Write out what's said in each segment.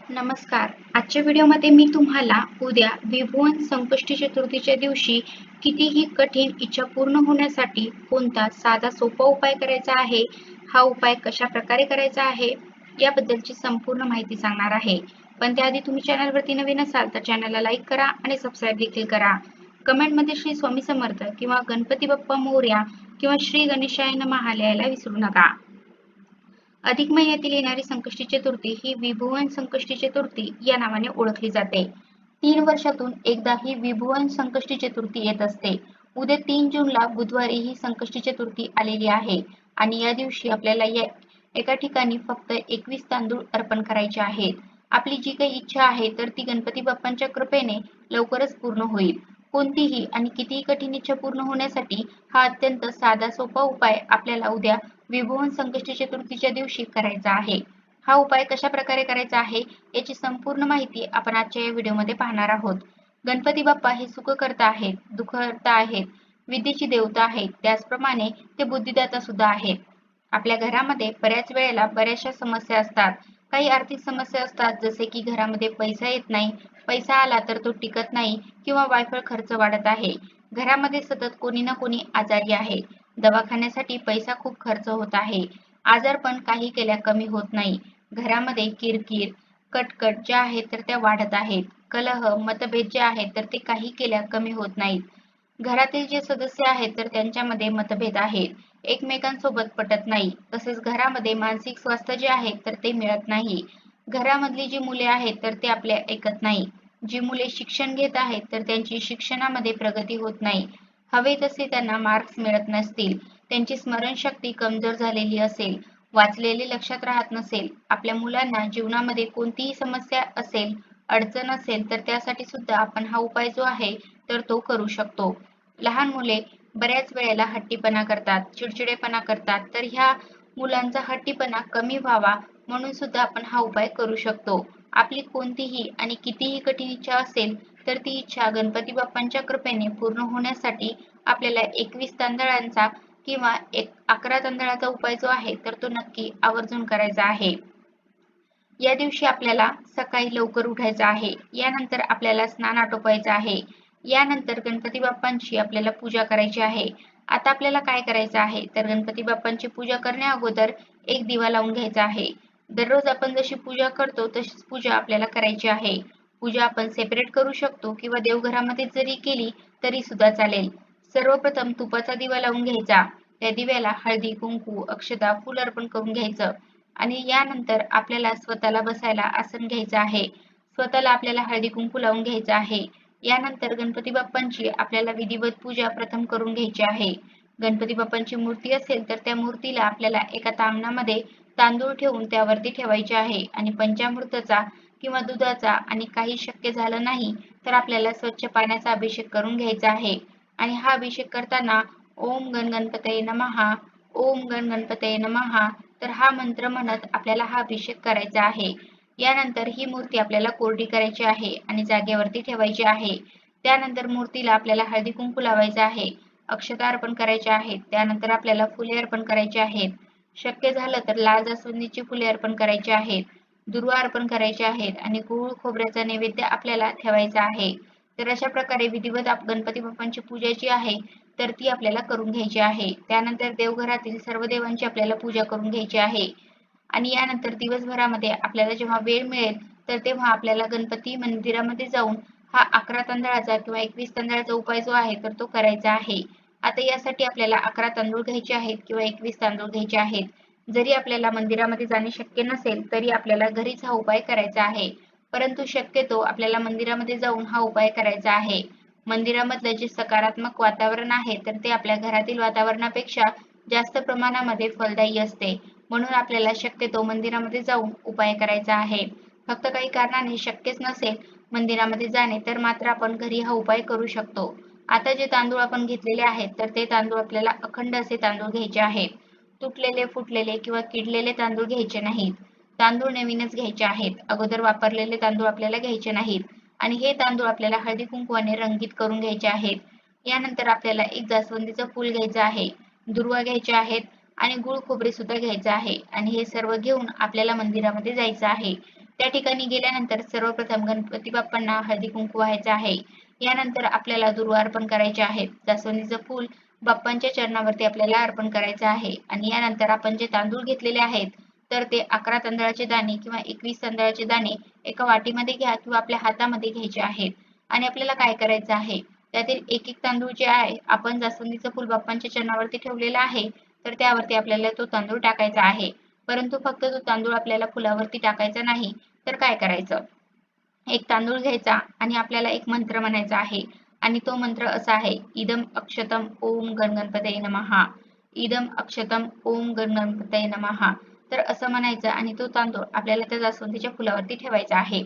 नमस्कार. आजच्या व्हिडिओमध्ये मी तुम्हाला उद्या विभुवन संकष्टी चतुर्थीच्या दिवशी कितीही कठीण इच्छा पूर्ण होण्यासाठी कोणता साधा सोपा उपाय करायचा आहे, हा उपाय कशा प्रकारे करायचा आहे, याबद्दलची संपूर्ण माहिती सांगणार आहे. पण त्याआधी तुम्ही चॅनलवरती नवीन असाल तर चॅनलला लाईक करा आणि सबस्क्राईब देखील करा. कमेंटमध्ये श्री स्वामी समर्थ किंवा गणपती बाप्पा मोरया किंवा श्री गणेशाय नमः लिहायला विसरू नका. अधिक महिन्यातील येणारी संकष्टी चतुर्थी ही विभुवन संकष्टी चतुर्थी या नावाने ओळखली जाते. 3 वर्षातून एकदा ही विभुवन संकष्टी चतुर्थी येत असते. उद्या 3 जूनला बुधवारी ही संकष्टी चतुर्थी आलेली आहे आणि या दिवशी आपल्याला एका ठिकाणी फक्त 21 तांदूळ अर्पण करायचे आहेत. आपली जी काही इच्छा आहे तर ती गणपती बाप्पांच्या कृपेने लवकरच पूर्ण होईल. कोणतीही आणि कितीही कठीण इच्छा पूर्ण होण्यासाठी हा अत्यंत साधा सोपा उपाय आपल्याला उद्या विभुवन संकष्टी चतुर्थीच्या दिवशी करायचा आहे. हा उपाय कशा प्रकारे करायचा आहे याची संपूर्ण माहिती आपण आजच्या या व्हिडिओमध्ये पाहणार आहोत. गणपती बाप्पा हे सुखकर्ता आहेत, दुःखहर्ता आहेत, विद्येची देवता आहेत, त्याचप्रमाणे ते बुद्धिदाता सुद्धा आहेत. आपल्या घरामध्ये बऱ्याच वेळेला बऱ्याचशा समस्या असतात. काही आर्थिक समस्या असतात, जसे की घरामध्ये पैसा येत नाही, पैसा आला तर तो टिकत नाही किंवा वायफळ खर्च वाढत आहे. घरामध्ये सतत कोणी ना कोणी आजारी आहे. दवाखान्यासाठी पैसा खूप खर्च होत आहे. आजारपण काही केल्या कमी होत नाही. घरामध्ये किरकिर, कटकट ज्या आहेत तर त्या वाढत आहेत. कलह, मतभेद जे आहेत तर ते काही केल्या कमी होत नाहीत. घरातील जे सदस्य आहेत तर त्यांच्यामध्ये मतभेद आहेत. एकमेकांसोबत पटत नाही. तसेच घरामध्ये मानसिक स्वास्थ्य जे आहे तर ते मिळत नाही. घरामधली जी मुले आहेत तर ते आपले ऐकत नाही. जी मुले शिक्षण घेत आहेत तर त्यांची शिक्षणामध्ये प्रगती होत नाही. हवे तसे त्यांना मार्क्स मिळत नसतील. त्यांची स्मरणशक्ती कमजोर झालेली असेल, वाचलेले लक्षात राहत नसेल. आपल्या मुलांना जीवनामध्ये कोणतीही समस्या असेल, अडचण असेल तर त्यासाठी सुद्धा आपण हा उपाय जो आहे तर तो करू शकतो. लहान मुले बऱ्याच वेळेला हट्टीपणा करतात, चिडचिडेपणा करतात. तर ह्या मुलांचा हट्टीपणा कमी व्हावा म्हणून सुद्धा आपण हा उपाय करू शकतो. आपली कोणतीही आणि कितीही कठीण इच्छा असेल तर ती इच्छा गणपती बाप्पांच्या कृपेने पूर्ण होण्यासाठी आपल्याला 21 तांदळांचा किंवा 11 तांदळाचा उपाय जो आहे तर तो नक्की आवर्जून करायचा आहे. या दिवशी आपल्याला सकाळी लवकर उठायचं आहे. यानंतर आपल्याला स्नान आटोपायचं आहे. यानंतर गणपती बाप्पांची आपल्याला पूजा करायची आहे. आता आपल्याला काय करायचं आहे तर गणपती बाप्पांची पूजा करण्या अगोदर एक दिवा लावून घ्यायचा आहे. दररोज आपण जशी पूजा करतो तशीच पूजा आपल्याला करायची आहे. पूजा आपण सेपरेट करू शकतो किंवा देवघरामध्ये जरी केली तरी सुद्धा चालेल. सर्वप्रथम तुपाचा दिवा लावून घ्यायचा. त्या दिव्याला हळदी, कुंकू, अक्षता, फूल अर्पण करून घ्यायचं. आणि यानंतर आपल्याला स्वतःला बसायला आसन घ्यायचं आहे. स्वतःला आपल्याला हळदी कुंकू लावून घ्यायचं आहे. यानंतर गणपती बाप्पांची आपल्याला विधिवत पूजा प्रथम करून घ्यायची आहे. गणपती बाप्पांची मूर्ती असेल तर त्या मूर्तीला आपल्याला एका तामणामध्ये तांदूळ ठेवून त्यावरती ठेवायचे आहे आणि पंचामृताचा किंवा दुधाचा आणि काही शक्य झालं नाही तर आपल्याला स्वच्छ पाण्याचा अभिषेक करून घ्यायचा आहे. आणि हा अभिषेक करताना ओम गण गणपतये नमः, ओम गण गणपतये नमः तर हा मंत्र म्हणत आपल्याला हा अभिषेक करायचा आहे. यानंतर ही मूर्ती आपल्याला कोरडी करायची आहे आणि जागेवरती ठेवायची आहे. त्यानंतर मूर्तीला आपल्याला हळदी कुंकू लावायचं आहे. अक्षता अर्पण करायच्या आहेत. त्यानंतर आपल्याला फुले अर्पण करायची आहेत. शक्य झालं तर लाल जास्वंदीची फुले अर्पण करायची आहेत. दुर्वा अर्पण करायचे आहेत आणि गूळ खोबऱ्याचा नैवेद्य आपल्याला ठेवायचा आहे. तर अशा प्रकारे विधिवत गणपती बाप्पांची पूजा जी आहे तर ती आपल्याला करून घ्यायची आहे. त्यानंतर देवघरातील सर्व देवांची आपल्याला पूजा करून घ्यायची आहे. आणि यानंतर दिवसभरामध्ये आपल्याला जेव्हा वेळ मिळेल तर तेव्हा आपल्याला गणपती मंदिरामध्ये जाऊन हा 11 तांदळाचा किंवा 21 तांदळाचा उपाय जो आहे तर तो करायचा आहे. आता यासाठी आपल्याला 11 तांदूळ घ्यायचे आहेत किंवा 21 तांदूळ घ्यायचे आहेत. जरी आपल्याला मंदिरामध्ये जाणे शक्य नसेल तरी आपल्याला घरीच हा उपाय करायचा आहे. परंतु शक्यतो आपल्याला मंदिरामध्ये जाऊन हा उपाय करायचा आहे. मंदिरामधलं जे सकारात्मक वातावरण आहे तर ते आपल्या घरातील वातावरणापेक्षा जास्त प्रमाणामध्ये फलदायी असते. म्हणून आपल्याला शक्यतो मंदिरामध्ये जाऊन उपाय करायचा आहे. फक्त काही कारणाने शक्यच नसेल मंदिरामध्ये जाणे तर मात्र आपण घरी हा उपाय करू शकतो. आता जे तांदूळ आपण घेतलेले आहेत तर ते तांदूळ आपल्याला अखंड असे तांदूळ घ्यायचे आहेत. तुटलेले, फुटलेले किंवा किडलेले तांदूळ घ्यायचे नाहीत. तांदूळ नवीनच घ्यायचे आहेत. अगोदर वापरलेले तांदूळ आपल्याला घ्यायचे नाहीत. आणि हे तांदूळ आपल्याला हळदी कुंकवाने रंगीत करून घ्यायचे आहेत. यानंतर आपल्याला एक जास्वंदीचं फूल घ्यायचं आहे. दुर्वा घ्यायचे आहेत आणि गूळ खोबरे सुद्धा घ्यायचं आहे आणि हे सर्व घेऊन आपल्याला मंदिरामध्ये जायचं आहे. त्या ठिकाणी गेल्यानंतर सर्वप्रथम गणपती बाप्पांना हळदी कुंकू व्हायचं आहे. यानंतर आपल्याला दुर्वा अर्पण करायचे आहेत. जास्वंदीचं फूल बाप्पांच्या चरणावरती आपल्याला अर्पण करायचं आहे आणि यानंतर आपण जे तांदूळ घेतलेले आहेत तर ते 11 तांदळाचे दाणे किंवा 21 तांदळाचे दाणे एका वाटीमध्ये घ्या किंवा आपल्या हातामध्ये घ्यायचे आहेत आणि आपल्याला काय करायचं आहे त्यातील एक एक तांदूळ जे आहे आपण जास्वंदीचं फूल बाप्पांच्या चरणावरती ठेवलेलं आहे तर त्यावरती आपल्याला तो तांदूळ टाकायचा आहे. परंतु फक्त तो तांदूळ आपल्याला फुलावरती टाकायचा नाही तर काय करायचं, एक तांदूळ घ्यायचा आणि आपल्याला एक मंत्र म्हणायचा आहे आणि तो मंत्र असा आहे, इदम अक्षतम ओम गणगणपतये नमः, इदम अक्षतम ओम गणगणपतये नमः. तर असं म्हणायचं आणि तो तांदूळ आपल्याला त्या जास्वंदीच्या फुलावरती ठेवायचा आहे.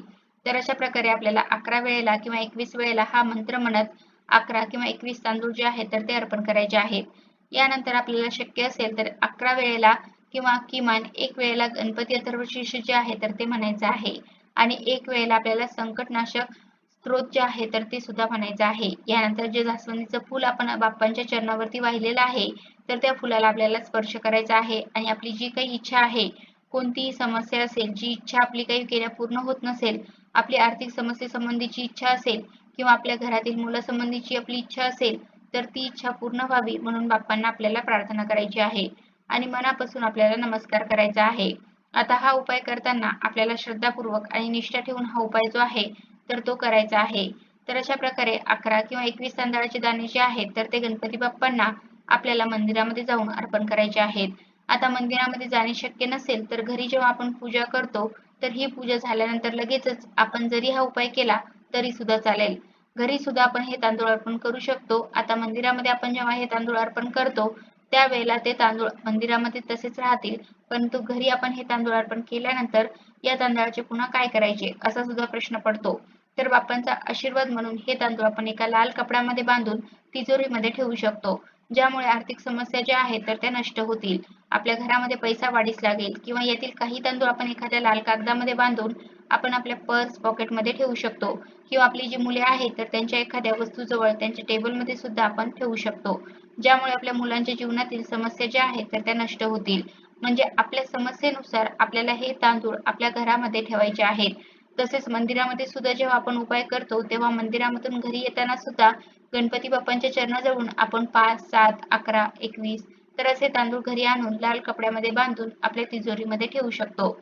तर अशा प्रकारे आपल्याला 11 वेळेला किंवा 21 वेळेला हा मंत्र म्हणत 11 किंवा 21 तांदूळ जे आहेत तर ते अर्पण करायचे आहेत. यानंतर आपल्याला शक्य असेल तर 11 वेळेला किंवा किमान एक वेळेला गणपती अथर्वशीर्ष जे आहे तर ते म्हणायचं आहे आणि एक वेळेला आपल्याला संकटनाशक स्तोत्र जे आहे तर ते सुद्धा म्हणायचं आहे. यानंतर जे जास्वंदीचं फूल आपण बाप्पांच्या चरणावरती वाहिलेलं आहे तर त्या फुलाला आपल्याला स्पर्श करायचा आहे आणि आपली जी काही इच्छा आहे, कोणतीही समस्या असेल, जी इच्छा आपली काही केल्या पूर्ण होत नसेल, आपली आर्थिक समस्येसंबंधीची इच्छा असेल किंवा आपल्या घरातील मुलासंबंधीची आपली इच्छा असेल तर ती इच्छा पूर्ण व्हावी म्हणून बाप्पांना आपल्याला प्रार्थना करायची आहे आणि मनापासून आपल्याला नमस्कार करायचा आहे. आता हा उपाय करताना आपल्याला श्रद्धापूर्वक आणि निष्ठा ठेवून हा उपाय जो आहे तर तो करायचा आहे. तर अशा प्रकारे 11 किंवा 21 तांदळाचे दाणे जे आहेत तर ते गणपती बाप्पांना आपल्याला मंदिरामध्ये जाऊन अर्पण करायचे आहेत. आता मंदिरामध्ये जाणे शक्य नसेल तर घरी जेव्हा आपण पूजा करतो तर ही पूजा झाल्यानंतर लगेचच आपण जरी हा उपाय केला तरी सुद्धा चालेल. घरी सुद्धा आपण हे तांदूळ अर्पण करू शकतो. आता मंदिरामध्ये आपण जेव्हा हे तांदूळ अर्पण करतो त्यावेळेला ते तांदूळ मंदिरामध्ये तसेच राहतील, परंतु घरी आपण हे तांदूळ अर्पण केल्यानंतर या तांदळाचे पुन्हा काय करायचे असा सुद्धा प्रश्न पडतो. तर बाप्पांचा आशीर्वाद म्हणून हे तांदूळ आपण एका लाल कपड्यामध्ये बांधून तिजोरीमध्ये ठेवू शकतो, ज्यामुळे आर्थिक समस्या ज्या आहेत तर त्या नष्ट होतील. आपल्या घरामध्ये पैसा वाढीस लागेल किंवा यातील काही तांदूळ आपण एखाद्या लाल कागदामध्ये बांधून आपण आपल्या पर्स पॉकेटमध्ये ठेवू शकतो किंवा आपली जी मुले आहेत तर त्यांच्या एखाद्या वस्तूजवळ त्यांच्या टेबलमध्ये सुद्धा आपण ठेवू शकतो, ज्यामुळे आपल्या मुलांच्या जीवनातील समस्या ज्या आहेत तर त्या नष्ट होतील. म्हणजे आपल्या समस्येनुसार आपल्याला हे तांदूळ आपल्या घरामध्ये ठेवायचे आहेत. तसेच मंदिरामध्ये सुद्धा जेव्हा आपण उपाय करतो तेव्हा मंदिरामधून घरी येताना सुद्धा गणपती बाप्पांच्या चरणाजवळून आपण 5, 7, 11, 21 तर असे तांदूळ घरी आणून लाल कपड्यामध्ये बांधून आपल्या तिजोरीमध्ये ठेवू शकतो.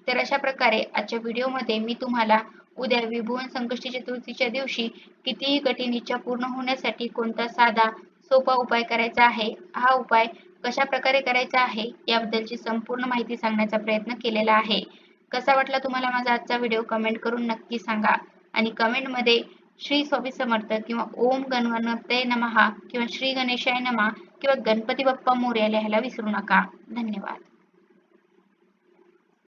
तर अशा प्रकारे आजच्या व्हिडिओमध्ये मी तुम्हाला उद्या विभुवन संकष्टी चतुर्थीच्या दिवशी कितीही कठीण इच्छा पूर्ण होण्यासाठी कोणता साधा सोपा उपाय करायचा आहे, हा उपाय कशा प्रकारे करायचा आहे याबद्दलची संपूर्ण माहिती सांगण्याचा प्रयत्न केलेला आहे. कसा वाटला तुम्हाला माझा आजचा व्हिडिओ कमेंट करून नक्की सांगा आणि कमेंटमध्ये श्री स्वामी समर्थ किंवा ओम गणगणपतये नमः किंवा श्री गणेशाय नमः किंवा गणपती बाप्पा मोरया लिहायला विसरू नका. धन्यवाद.